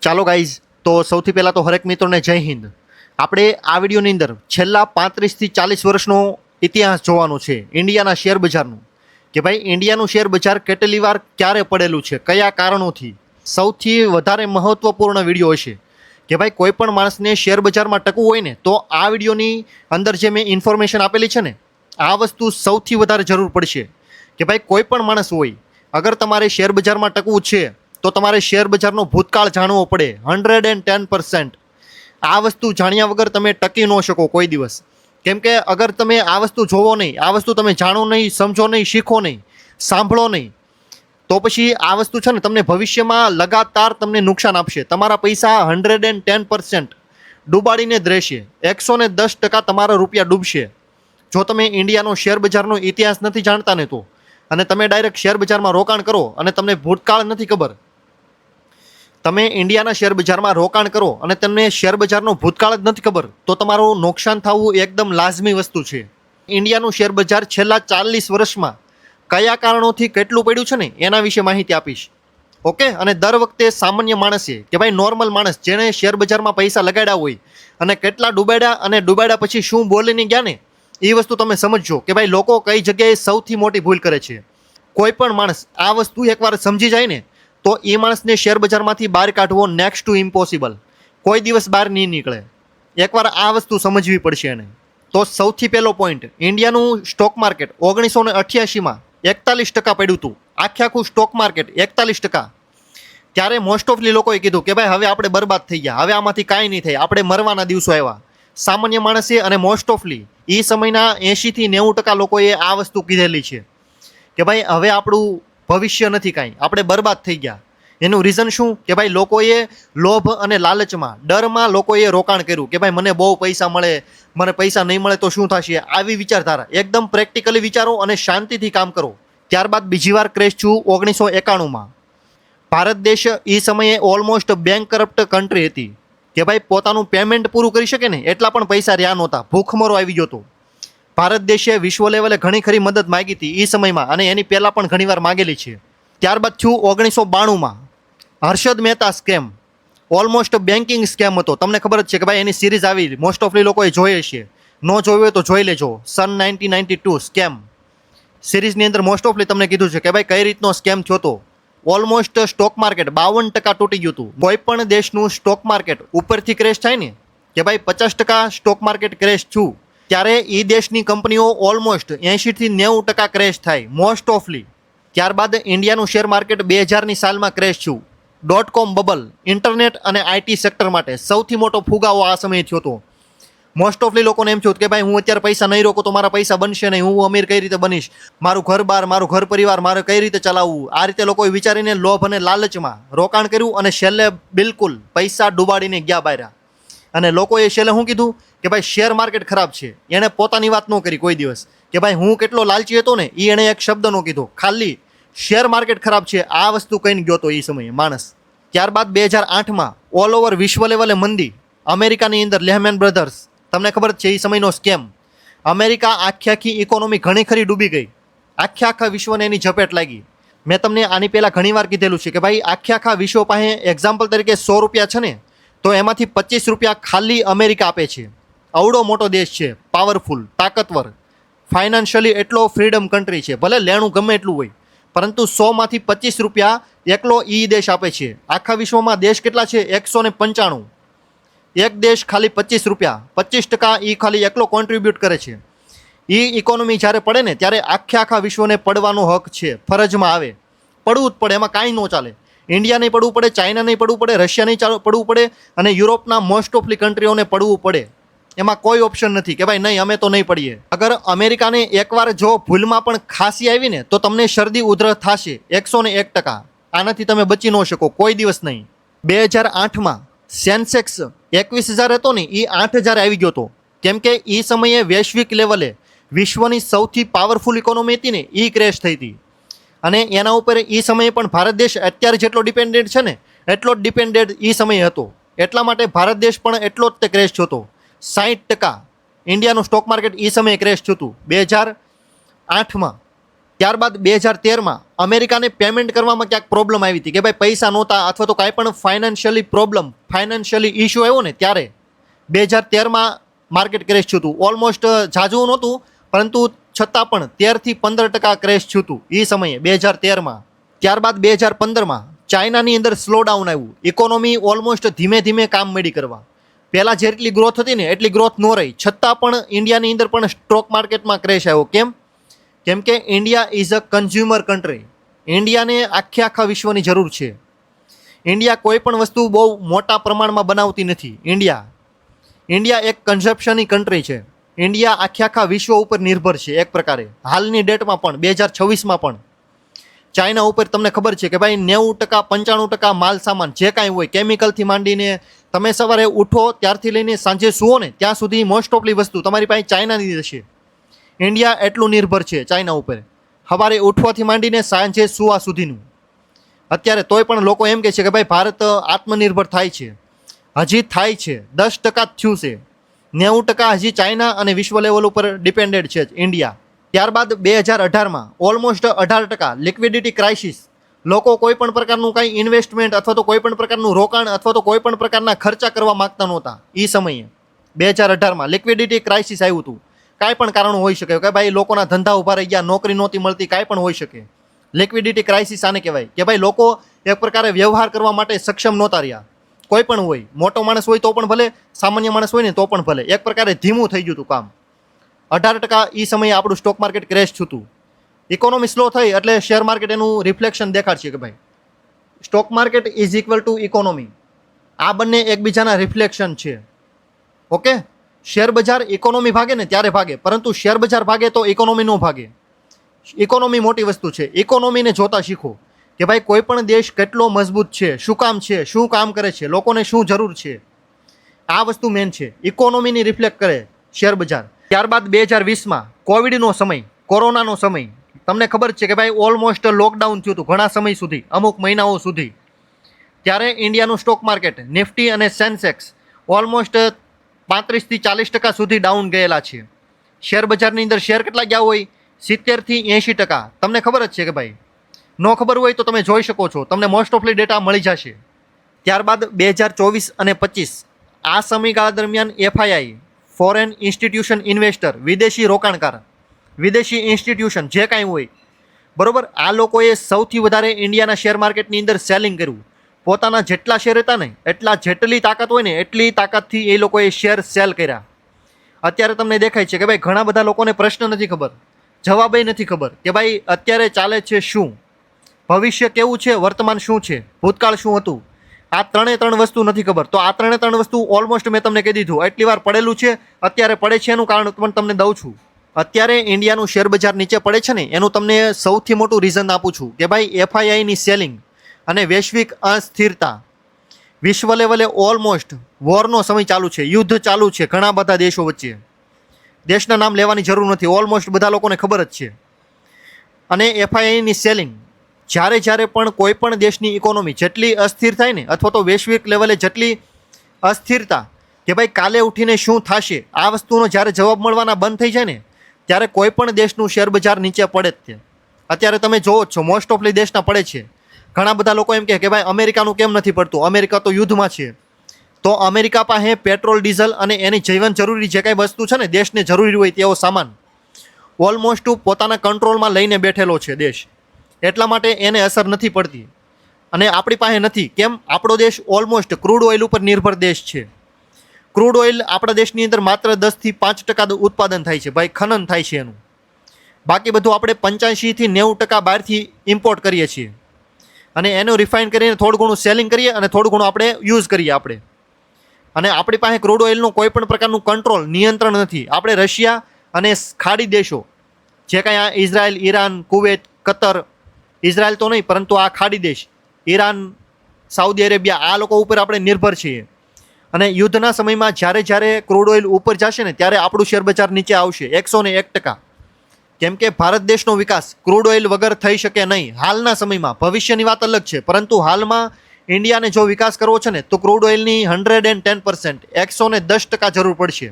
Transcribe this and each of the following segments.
ચાલો ગાઈઝ, તો સૌથી પહેલાં તો હરેક મિત્રોને જય હિન્દ. આપણે આ વિડીયોની અંદર છેલ્લા 35થી 40 વર્ષનો ઇતિહાસ જોવાનો છે ઇન્ડિયાના શેર બજારનું, કે ભાઈ ઇન્ડિયાનું શેર બજાર કેટલી વાર ક્યારે પડેલું છે, કયા કારણોથી. સૌથી વધારે મહત્ત્વપૂર્ણ વિડીયો હશે કે ભાઈ કોઈ પણ માણસને શેર બજારમાં ટકવું હોય ને તો આ વિડીયોની અંદર જે મેં ઇન્ફોર્મેશન આપેલી છે ને આ વસ્તુ સૌથી વધારે જરૂર પડશે. કે ભાઈ કોઈ પણ માણસ હોય, અગર તમારે શેર બજારમાં ટકવું છે તો તમારે શેર બજારનો ભૂતકાળ જાણવો પડે 110%. આ વસ્તુ જાણ્યા વગર તમે ટકી ન શકો કોઈ દિવસ. કેમ કે અગર તમે આ વસ્તુ જોવો નહીં, આ વસ્તુ તમે જાણો નહીં, સમજો નહીં, શીખો નહીં, સાંભળો નહીં, તો પછી આ વસ્તુ છે ને તમને ભવિષ્યમાં લગાતાર તમને નુકસાન આપશે. તમારા પૈસા 110% ડૂબાડીને જ રહેશે. 110% તમારા રૂપિયા ડૂબશે જો તમે ઇન્ડિયાનો શેર બજારનો ઇતિહાસ નથી જાણતા ને તો. અને તમે ડાયરેક્ટ શેર બજારમાં રોકાણ કરો અને તમને ભૂતકાળ નથી ખબર. તમે ઇન્ડિયાના શેર બજારમાં રોકાણ કરો અને તમને શેર બજારનો ભૂતકાળ જ નથી ખબર તો તમારું નુકસાન થવું એકદમ લાજમી વસ્તુ છે. ઇન્ડિયાનું શેર બજાર છેલ્લા 40 વર્ષમાં કયા કારણોથી કેટલું પડ્યું છે ને એના વિશે માહિતી આપીશ. ઓકે. અને દર વખતે સામાન્ય માણસે કે ભાઈ નોર્મલ માણસ જેણે શેર બજારમાં પૈસા લગાડ્યા હોય અને કેટલા ડૂબાડ્યા અને ડૂબાડ્યા પછી શું બોલીને ગયા ને એ વસ્તુ તમે સમજજો કે ભાઈ લોકો કઈ જગ્યાએ સૌથી મોટી ભૂલ કરે છે. કોઈ પણ માણસ આ વસ્તુ એકવાર સમજી જાય ને તો એ માણસને શેર બજારમાંથી બહાર કાઢવો નેક્સ્ટ ટુ ઇમ્પોસિબલ. કોઈ દિવસ બહાર નહીં નીકળે. એકવાર આ વસ્તુ સમજવી પડશે એને. તો સૌથી પહેલો પોઈન્ટ, ઇન્ડિયાનું સ્ટોક માર્કેટ 1988માં 41% પડ્યું હતું. આખું સ્ટોક માર્કેટ 41%. ત્યારે મોસ્ટ ઓફલી લોકોએ કીધું કે ભાઈ હવે આપણે બરબાદ થઈ ગયા, હવે આમાંથી કાંઈ નહીં થાય, આપણે મરવાના દિવસો આવ્યા. સામાન્ય માણસે અને મોસ્ટ ઓફલી એ સમયના 80થી 90% લોકોએ આ વસ્તુ કીધેલી છે કે ભાઈ હવે આપણું ભવિષ્ય નથી કાંઈ, આપણે બરબાદ થઈ ગયા. એનું રીઝન શું કે ભાઈ લોકોએ લોભ અને લાલચમાં, ડરમાં લોકોએ રોકાણ કર્યું કે ભાઈ મને બહુ પૈસા મળે, મને પૈસા નહીં મળે તો શું થશે, આવી વિચારધારા. એકદમ પ્રેક્ટિકલી વિચારો અને શાંતિથી કામ કરો. ત્યારબાદ બીજી વાર ક્રેશ થયું 1991માં. ભારત દેશ એ સમયે ઓલમોસ્ટ બેંકરપ્ટ કન્ટ્રી હતી કે ભાઈ પોતાનું પેમેન્ટ પૂરું કરી શકે ને એટલા પણ પૈસા રહ્યા નહોતા, ભૂખમરો આવી ગયો હતો. ભારત દેશે વિશ્વ લેવલે ઘણી ખરી મદદ માગી હતી એ સમયમાં અને એની પહેલાં પણ ઘણીવાર માગેલી છે. ત્યારબાદ થયું 1992માં Harshad Mehta scam. Almost banking scam હતો. તમને ખબર જ છે કે ભાઈ એની સિરીઝ આવી, મોસ્ટ ઓફલી લોકોએ જોઈ હશે. ન જોયું હોય તો જોઈ લેજો. સન 1992 સ્કેમ સિરીઝની અંદર મોસ્ટ ઓફલી તમને કીધું છે કે ભાઈ કઈ રીતનો સ્કેમ થયો હતો. ઓલમોસ્ટ સ્ટોક માર્કેટ 52% તૂટી ગયું હતું. કોઈ પણ દેશનું સ્ટોક માર્કેટ ઉપરથી ક્રેશ થાય ને કે ભાઈ 50% સ્ટોક માર્કેટ ક્રેશ થયું ત્યારે એ દેશની કંપનીઓ ઓલમોસ્ટ 80થી 90% ક્રેશ થાય મોસ્ટ ઓફલી. ત્યારબાદ ઇન્ડિયાનું શેર માર્કેટ 2000ની સાલમાં ક્રેશ થયું. .com બબલ, ઇન્ટરનેટ અને આઈટી સેક્ટર માટે સૌથી મોટો ફુગાવો આ સમયે થયો હતો. મોસ્ટ ઓફલી લોકોને એમ થયું કે ભાઈ હું અત્યારે પૈસા નહીં રોકું તો મારા પૈસા બનશે નહીં, હું અમીર કઈ રીતે બનીશ, મારું ઘર બાર, મારું ઘર પરિવાર મારે કઈ રીતે ચલાવવું. આ રીતે લોકોએ વિચારીને લોભ અને લાલચમાં રોકાણ કર્યું અને છેલ્લે બિલકુલ પૈસા ડૂબાડીને ગયા બહાર. અને લોકોએ છેલ્લે શું કીધું કે ભાઈ શેર માર્કેટ ખરાબ છે. એણે પોતાની વાત ન કરી કોઈ દિવસ કે ભાઈ હું કેટલો લાલચી હતો ને એ એણે એક શબ્દ ન કીધો, ખાલી શેર માર્કેટ ખરાબ છે આ વસ્તુ કહીને ગયો હતો એ સમયે માણસ. ત્યારબાદ 2008માં ઓલ ઓવર વિશ્વ લેવલે મંદી. અમેરિકાની અંદર લેહમેન બ્રધર્સ, તમને ખબર છે એ સમયનો સ્કેમ. અમેરિકા આખી ઇકોનોમી ઘણી ખરી ડૂબી ગઈ. આખા વિશ્વને એની ઝપેટ લાગી. મેં તમને આની પહેલાં ઘણીવાર કીધેલું છે કે ભાઈ આખા વિશ્વ પાસે એક્ઝામ્પલ તરીકે 100 રૂપિયા છે ને તો એમાંથી 25 રૂપિયા ખાલી અમેરિકા આપે છે. અવડો મોટો દેશ છે, પાવરફુલ, તાકતવર, ફાઇનાન્શિયલી એટલો ફ્રીડમ કન્ટ્રી છે. ભલે લેણું ગમે એટલું હોય પરંતુ 100માંથી 25 રૂપિયા એકલો એ દેશ આપે છે. આખા વિશ્વમાં દેશ કેટલા છે? 195. એક દેશ ખાલી 25 રૂપિયા, 25% એ ખાલી એકલો કોન્ટ્રીબ્યુટ કરે છે. એ ઇકોનોમી જ્યારે પડે ને ત્યારે આખા વિશ્વને પડવાનો હક છે, ફરજમાં આવે, પડવું જ પડે, એમાં કાંઈ ન ચાલે. ઇન્ડિયા નહીં પડવું પડે, ચાઇના નહીં પડવું પડે, રશિયા નહીં પડવું પડે અને યુરોપના મોસ્ટ ઓફલી કન્ટ્રીઓને પડવું પડે. એમાં કોઈ ઓપ્શન નથી કે ભાઈ નહીં અમે તો નહીં પડીએ. અગર અમેરિકાને એકવાર જો ભૂલમાં પણ ખાંસી આવી ને તો તમને શરદી ઉધરસ થશે 101%. આનાથી તમે બચી ન શકો કોઈ દિવસ નહીં. 2008માં સેન્સેક્સ 21,000 હતો ને એ 8,000 આવી ગયો હતો. કેમ કે એ સમયે વૈશ્વિક લેવલે વિશ્વની સૌથી પાવરફુલ ઇકોનોમી હતી ને એ ક્રેશ થઈ હતી. અને એના ઉપર એ સમયે પણ ભારત દેશ અત્યારે જેટલો ડિપેન્ડેન્ટ છે ને એટલો જ ડિપેન્ડેન્ટ એ સમયે હતો. એટલા માટે ભારત દેશ પણ એટલો જ તે ક્રેશ થયો હતો. 60% ઇન્ડિયાનું સ્ટોક માર્કેટ એ સમયે ક્રેશ થયું હતું 2008માં. ત્યારબાદ 2013માં અમેરિકાને પેમેન્ટ કરવામાં ક્યાંક પ્રોબ્લેમ આવી હતી કે ભાઈ પૈસા નહોતા અથવા તો કાંઈ પણ ફાઇનાન્શિયલી ઇશ્યુ આવ્યો ને ત્યારે 2013માં માર્કેટ ક્રેશ થયું હતું. ઓલમોસ્ટ ઝાઝું નહોતું, પરંતુ છતાં પણ 13-15% ક્રેશ થયું હતું એ સમયે 2013માં. ત્યારબાદ 2015માં ચાઇનાની અંદર સ્લોડાઉન આવ્યું. ઇકોનોમી ઓલમોસ્ટ ધીમે ધીમે કામ મળી કરવા. પહેલાં જેટલી ગ્રોથ હતી ને એટલી ગ્રોથ ન રહી, છતાં પણ ઇન્ડિયાની અંદર પણ સ્ટોક માર્કેટમાં ક્રેશ આવ્યો. કેમ કે India is a consumer country. ઇન્ડિયાને આખા વિશ્વની જરૂર છે. ઇન્ડિયા કોઈ પણ વસ્તુ બહુ મોટા પ્રમાણમાં બનાવતી નથી. ઇન્ડિયા એક કન્ઝપ્શનની કન્ટ્રી છે. ઇન્ડિયા આખા વિશ્વ ઉપર નિર્ભર છે એક પ્રકારે. હાલની ડેટમાં પણ 2026માં પણ ચાઇના ઉપર તમને ખબર છે કે ભાઈ 90%-95% માલ સામાન જે કાંઈ હોય, કેમિકલથી માંડીને તમે સવારે ઉઠો ત્યારથી લઈને સાંજે સૂવો ને ત્યાં સુધી મોસ્ટ ઓફલી વસ્તુ તમારી પાસે ચાઇનાની હશે. ઇન્ડિયા એટલું નિર્ભર છે ચાઇના ઉપર, સવારે ઉઠવાથી માંડીને સાંજે સૂવા સુધીનું. અત્યારે તોય પણ લોકો એમ કહે છે કે ભાઈ ભારત આત્મનિર્ભર થાય છે. હજી થાય છે, 10% જ થયું છે. 90% હજી ચાઇના અને વિશ્વ લેવલ ઉપર ડિપેન્ડેડ છે ઇન્ડિયા. ત્યારબાદ 2018માં ઓલમોસ્ટ 18% લિક્વિડિટી ક્રાઇસિસ. લોકો કોઈ પણ પ્રકારનું કાંઈ ઇન્વેસ્ટમેન્ટ અથવા તો કોઈ પણ પ્રકારનું રોકાણ અથવા તો કોઈ પણ પ્રકારના ખર્ચા કરવા માગતા નહોતા. એ સમયે 2018માં લિક્વિડિટી ક્રાઇસિસ આવ્યું હતું. કાંઈ પણ કારણ હોઈ શકે કે ભાઈ લોકોના ધંધા ઊભા રહી ગયા, નોકરી નહોતી મળતી, કાંઈ પણ હોઈ શકે. લિક્વિડિટી ક્રાઇસિસ આને કહેવાય કે ભાઈ લોકો એક પ્રકારે વ્યવહાર કરવા માટે સક્ષમ નહોતા રહ્યા. કોઈ પણ હોય, મોટો માણસ હોય તો પણ ભલે, સામાન્ય માણસ હોય ને તો પણ ભલે, એક પ્રકારે ધીમું થઈ ગયું હતું કામ. 18% એ સમયે આપણું સ્ટોક માર્કેટ ક્રેશ થયું હતું. ઇકોનોમી સ્લો થઈ એટલે શેર માર્કેટ એનું રિફ્લેક્શન દેખાડશે કે ભાઈ stock market is equal to economy. આ બંને એકબીજાના રિફ્લેક્શન છે. ઓકે, શેર બજાર ઇકોનોમી ભાગે ને ત્યારે ભાગે, પરંતુ શેર બજાર ભાગે તો ઇકોનોમી નો ભાગે. ઇકોનોમી મોટી વસ્તુ છે. ઇકોનોમીને જોતા શીખો કે ભાઈ કોઈ પણ દેશ કેટલો મજબૂત છે, શું કામ છે, શું કામ કરે છે, લોકોને શું જરૂર છે. આ વસ્તુ મેન છે. ઇકોનોમીની રિફ્લેક્ટ કરે શેર બજાર. ત્યારબાદ 2020માં કોવિડનો સમય, કોરોનાનો સમય. તમને ખબર છે કે ભાઈ ઓલમોસ્ટ લોકડાઉન થયું હતું ઘણા સમય સુધી, અમુક મહિનાઓ સુધી. ત્યારે ઇન્ડિયાનું સ્ટોક માર્કેટ નિફ્ટી અને સેન્સેક્સ ઓલમોસ્ટ 35-40% સુધી ડાઉન ગયેલા છે. શેર બજારની અંદર શેર કેટલા ગયા હોય? 70-80%. તમને ખબર જ છે કે ભાઈ, ન ખબર હોય તો તમે જોઈ શકો છો, તમને મોસ્ટ ઓફલી ડેટા મળી જશે. ત્યારબાદ 2024 અને 25 આ સમયગાળા દરમિયાન એફઆઈઆઈ, ફોરેન ઇન્સ્ટિટ્યુશન ઇન્વેસ્ટર, વિદેશી રોકાણકાર, વિદેશી ઇન્સ્ટિટ્યુશન જે કાંઈ હોય, બરોબર, આ લોકોએ સૌથી વધારે ઇન્ડિયાના શેર માર્કેટની અંદર સેલિંગ કર્યું. પોતાના જેટલા શેર હતા ને એટલા, જેટલી તાકાત હોય ને એટલી તાકાતથી એ લોકોએ શેર સેલ કર્યા. અત્યારે તમને દેખાય છે કે ભાઈ ઘણા બધા લોકોને પ્રશ્ન નથી ખબર, જવાબે નથી ખબર કે ભાઈ અત્યારે ચાલે છે શું, ભવિષ્ય કેવું છે, વર્તમાન શું છે, ભૂતકાળ શું હતું. આ 3 વસ્તુ નથી ખબર. તો આ 3 વસ્તુ ઓલમોસ્ટ મેં તમને કહી દીધું. એટલી વાર પડેલું છે, અત્યારે પડે છે એનું કારણ પણ તમને દઉં છું. અત્યારે ઇન્ડિયાનું શેર બજાર નીચે પડે છે ને એનું તમને સૌથી મોટું રીઝન આપું છું કે ભાઈ એફઆઈઆઈની સેલિંગ અને વૈશ્વિક અસ્થિરતા. વિશ્વ લેવલે ઓલમોસ્ટ વોરનો સમય ચાલુ છે, યુદ્ધ ચાલુ છે ઘણા બધા દેશો વચ્ચે. દેશના નામ લેવાની જરૂર નથી, ઓલમોસ્ટ બધા લોકોને ખબર જ છે. અને એફઆઈઆઈની સેલિંગ, જ્યારે પણ કોઈ પણ દેશની ઇકોનોમી જેટલી અસ્થિર થાય ને અથવા તો વૈશ્વિક લેવલે જેટલી અસ્થિરતા કે ભાઈ કાલે ઉઠીને શું થશે, આ વસ્તુનો જ્યારે જવાબ મળવાના બંધ થઈ જાય ને ત્યારે કોઈ પણ દેશનું શેર બજાર નીચે પડે જ છે. અત્યારે તમે જોવો જ છો મોસ્ટ ઓફલી દેશના પડે છે. ઘણા બધા લોકો એમ કહે કે ભાઈ અમેરિકાનું કેમ નથી પડતું, અમેરિકા તો યુદ્ધમાં છે. તો અમેરિકા પાસે પેટ્રોલ, ડીઝલ અને એની જીવન જરૂરી જે કાંઈ વસ્તુ છે ને દેશને જરૂરી હોય તેવો સામાન ઓલમોસ્ટ પોતાના કંટ્રોલમાં લઈને બેઠેલો છે દેશ. એટલા માટે એને અસર નથી પડતી અને આપણી પાસે નથી. કેમ? આપણો દેશ ઓલમોસ્ટ ક્રૂડ ઓઇલ ઉપર નિર્ભર દેશ છે. ક્રૂડ ઓઇલ આપણા દેશની અંદર માત્ર 10-5% ઉત્પાદન થાય છે ભાઈ, ખનન થાય છે એનું. બાકી બધું આપણે 85-90% બહારથી ઇમ્પોર્ટ કરીએ છીએ અને એનું રિફાઇન કરીને થોડું ઘણું સેલિંગ કરીએ અને થોડું ઘણું આપણે યુઝ કરીએ આપણે. અને આપણી પાસે ક્રૂડ ઓઇલનું કોઈ પણ પ્રકારનું કંટ્રોલ, નિયંત્રણ નથી. આપણે રશિયા અને ખાડી દેશો જે કાંઈ આ Israel, Iran, Kuwait, Qatar, Israel તો નહીં પરંતુ આ ખાડી દેશ ઈરાન, સાઉદી અરેબિયા, આ લોકો ઉપર આપણે નિર્ભર છીએ. અને યુદ્ધના સમયમાં જ્યારે ક્રૂડ ઓઇલ ઉપર જશે ને ત્યારે આપણું શેર બજાર નીચે આવશે 101%. કેમ કે ભારત દેશનો વિકાસ ક્રૂડ ઓઇલ વગર થઈ શકે નહીં હાલના સમયમાં. ભવિષ્યની વાત અલગ છે, પરંતુ હાલમાં ઇન્ડિયાને જો વિકાસ કરવો છે ને તો ક્રૂડ ઓઇલની 110%, 110% જરૂર પડશે.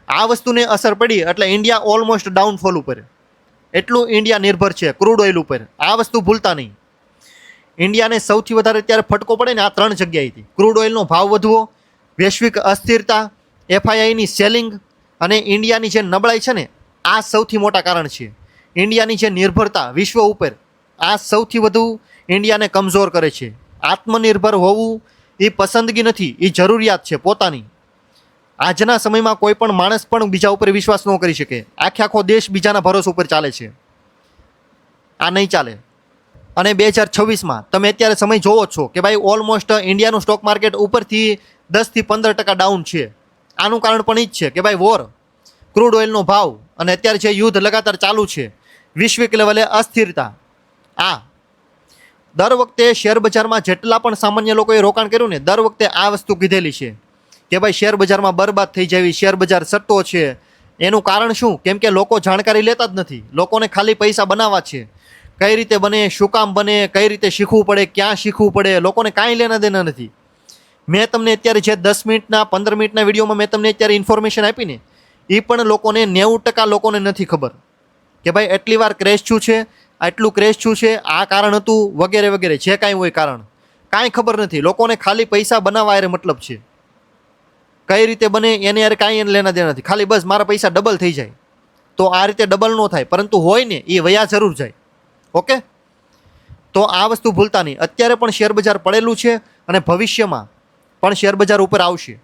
આ વસ્તુને અસર પડી એટલે ઇન્ડિયા ઓલમોસ્ટ ડાઉનફોલ ઉપર. એટલું ઇન્ડિયા નિર્ભર છે ક્રૂડ ઓઇલ ઉપર. આ વસ્તુ ભૂલતા નહીં. ઇન્ડિયાને સૌથી વધારે અત્યારે ફટકો પડે ને આ 3 જગ્યાએથી: ક્રૂડ ઓઇલનો ભાવ વધવો, વૈશ્વિક અસ્થિરતા, FIIની સેલિંગ અને ઇન્ડિયાની જે નબળાઈ છે ને, આ સૌથી મોટા કારણ છે. ઇન્ડિયાની જે નિર્ભરતા વિશ્વ ઉપર, આ સૌથી વધુ ઇન્ડિયાને કમજોર કરે છે. આત્મનિર્ભર હોવું એ પસંદગી નથી, એ જરૂરિયાત છે પોતાની. આજના સમયમાં કોઈ પણ માણસ પણ બીજા ઉપર વિશ્વાસ ન કરી શકે. આખો દેશ બીજાના ભરોસા ઉપર ચાલે છે. આ નહીં ચાલે. અને 2026માં તમે અત્યારે સમય જોવો છો કે ભાઈ ઓલમોસ્ટ ઇન્ડિયાનું સ્ટોક માર્કેટ ઉપરથી 10થી 15% ડાઉન છે. આનું કારણ પણ એ જ છે કે ભાઈ વોર, ક્રૂડ ઓઇલનો ભાવ અને અત્યારે જે યુદ્ધ લગાતાર ચાલુ છે, વૈશ્વિક લેવલે અસ્થિરતા. આ દર વખતે શેર બજારમાં જેટલા પણ સામાન્ય લોકોએ રોકાણ કર્યું ને, દર વખતે આ વસ્તુ કીધેલી છે કે ભાઈ શેર બજારમાં બરબાદ થઈ જવી, શેર બજાર સટ્ટો છે. એનું કારણ શું? કેમ કે લોકો જાણકારી લેતા જ નથી. લોકોને ખાલી પૈસા બનાવવા છે. કઈ રીતે બને, શું કામ બને, કઈ રીતે શીખવું પડે, ક્યાં શીખવું પડે, લોકોને કાંઈ લેના દેના નથી. મેં તમને અત્યારે જે 10 મિનિટના 15 મિનિટના વિડીયોમાં મેં તમને અત્યારે ઇન્ફોર્મેશન આપી ને, એ પણ લોકોને 90% લોકોને નથી ખબર કે ભાઈ એટલી વાર ક્રેશ શું છે, આટલું ક્રેશ શું છે, આ કારણ હતું વગેરે વગેરે. જે કાંઈ હોય કારણ કાંઈ ખબર નથી. લોકોને ખાલી પૈસા બનાવવા યારે મતલબ છે. કઈ રીતે બને એને યાર કાંઈ એને લેના દેના નથી. ખાલી બસ મારા પૈસા ડબલ થઈ જાય. તો આ રીતે ડબલ ન થાય, પરંતુ હોય ને એ વયા જરૂર જાય. ઓકે, તો આ વસ્તુ ભૂલતા નહીં. અત્યારે પણ શેર બજાર પડેલું છે અને ભવિષ્યમાં પણ શેર બજાર ઉપર આવશે.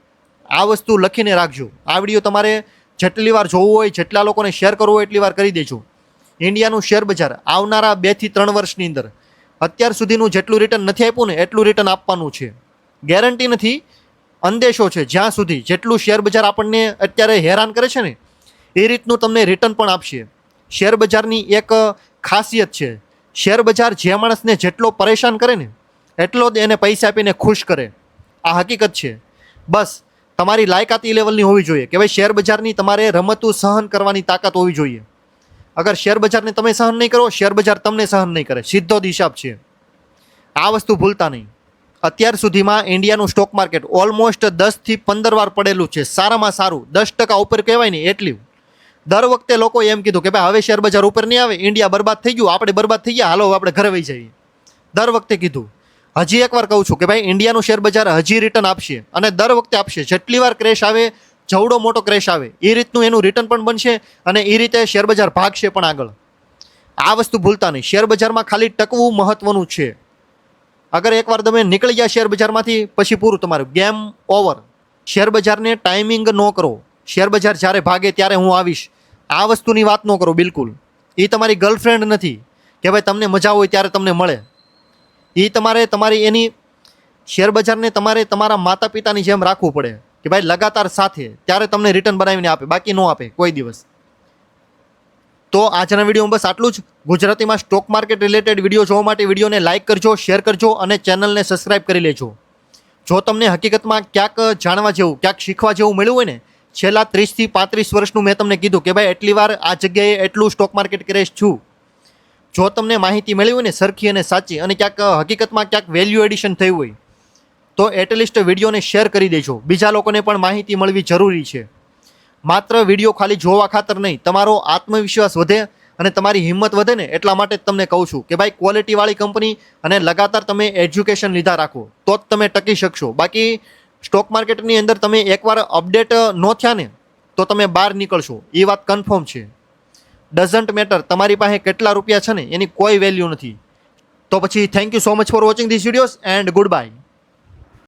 આ વસ્તુ લખીને રાખજો. આ વિડીયો તમારે જેટલી વાર જોવું હોય, જેટલા લોકોને શેર કરવું હોય એટલી વાર કરી દેજો. ઇન્ડિયાનું શેર બજાર આવનારા 2 થી 3 વર્ષની અંદર અત્યાર સુધીનું જેટલું રિટર્ન નથી આપ્યું ને એટલું રિટર્ન આપવાનું છે. ગેરંટી નથી, અંદેશો છે. જ્યાં સુધી જેટલું શેર બજાર આપણને અત્યારે હેરાન કરે છે ને, એ રીતનું તમને રિટર્ન પણ આપશે. શેર બજારની એક ખાસિયત છે, શેર બજાર જે માણસને જેટલો પરેશાન કરે ને એટલો જ એને પૈસા આપીને ખુશ કરે. આ હકીકત છે. બસ તમારી લાયકાત એ લેવલની હોવી જોઈએ કે ભાઈ શેર બજારની તમારે રમતું સહન કરવાની તાકાત હોવી જોઈએ. અગર શેર બજારને તમે સહન નહીં કરો, શેર બજાર તમને સહન નહીં કરે. સીધો જ હિસાબ છે. આ વસ્તુ ભૂલતા નહીં. અત્યાર સુધીમાં ઇન્ડિયાનું સ્ટોક માર્કેટ ઓલમોસ્ટ 10 થી 15 વાર પડેલું છે. સારામાં સારું 10% ઉપર કહેવાય ને એટલી. દર વખતે લોકો એમ કીધું કે ભાઈ હવે શેર બજાર ઉપર નહીં આવે, ઇન્ડિયા બરબાદ થઈ ગયું, આપણે બરબાદ થઈ ગયા, હાલો આપણે ઘરે વહી જઈએ. દર વખતે કીધું. હજી એકવાર કહું છું કે ભાઈ ઇન્ડિયાનું શેર બજાર હજી રિટર્ન આપશે અને દર વખતે આપશે. જેટલી વાર ક્રેશ આવે, જવડો મોટો ક્રેશ આવે, એ રીતનું એનું રિટર્ન પણ બનશે અને એ રીતે શેર બજાર ભાગશે પણ આગળ. આ વસ્તુ ભૂલતા નહીં. શેર બજારમાં ખાલી ટકવું મહત્વનું છે. અગર એકવાર તમે નીકળી ગયા શેર બજારમાંથી, પછી પૂરું, તમારું ગેમ ઓવર. શેર બજારને ટાઈમિંગ ન કરો. શેર બજાર જ્યારે ભાગે ત્યારે હું આવીશ, આ વસ્તુની વાત ન કરો બિલકુલ. એ તમારી ગર્લફ્રેન્ડ નથી કે ભાઈ તમને મજા હોય ત્યારે તમને મળે. એ તમારે તમારી એની શેર બજારને તમારે તમારા માતા પિતાની જેમ રાખવું પડે કે ભાઈ લગાતાર સાથે, ત્યારે તમને રિટર્ન બનાવીને આપે, બાકી ન આપે કોઈ દિવસ. તો આજના વિડીયોમાં બસ આટલું જ. ગુજરાતીમાં સ્ટોક માર્કેટ રિલેટેડ વિડીયો જોવા માટે વિડીયોને લાઇક કરજો, શેર કરજો અને ચેનલને સબસ્ક્રાઇબ કરી લેજો. જો તમને હકીકતમાં ક્યાંક જાણવા જેવું, ક્યાંક શીખવા જેવું મળ્યું હોય ને, છેલ્લા 30 થી 35 વર્ષનું મેં તમને કીધું કે ભાઈ એટલી વાર આ જગ્યાએ એટલું સ્ટોક માર્કેટ ક્રેશ છું. જો તમને માહિતી મળી હોય ને સરખી અને સાચી, અને ક્યાંક હકીકતમાં ક્યાંક વેલ્યુ એડિશન થયું હોય, તો એટલીસ્ટ વિડીયોને શેર કરી દેજો. બીજા લોકોને પણ માહિતી મળવી જરૂરી છે. માત્ર વિડીયો ખાલી જોવા ખાતર નહીં, તમારો આત્મવિશ્વાસ વધે અને તમારી હિંમત વધે ને એટલા માટે જ તમને કહું છું કે ભાઈ ક્વોલિટીવાળી કંપની અને લગાતાર તમે એજ્યુકેશન લીધા રાખો, તો જ તમે ટકી શકશો. બાકી સ્ટોક માર્કેટની અંદર તમે એકવાર અપડેટ ન થયા ને તો તમે બહાર નીકળશો, એ વાત કન્ફર્મ છે. ડઝન્ટ મેટર તમારી પાસે કેટલા રૂપિયા છે ને એની કોઈ વેલ્યુ નથી. તો પછી thank you so much for watching this videos and good bye.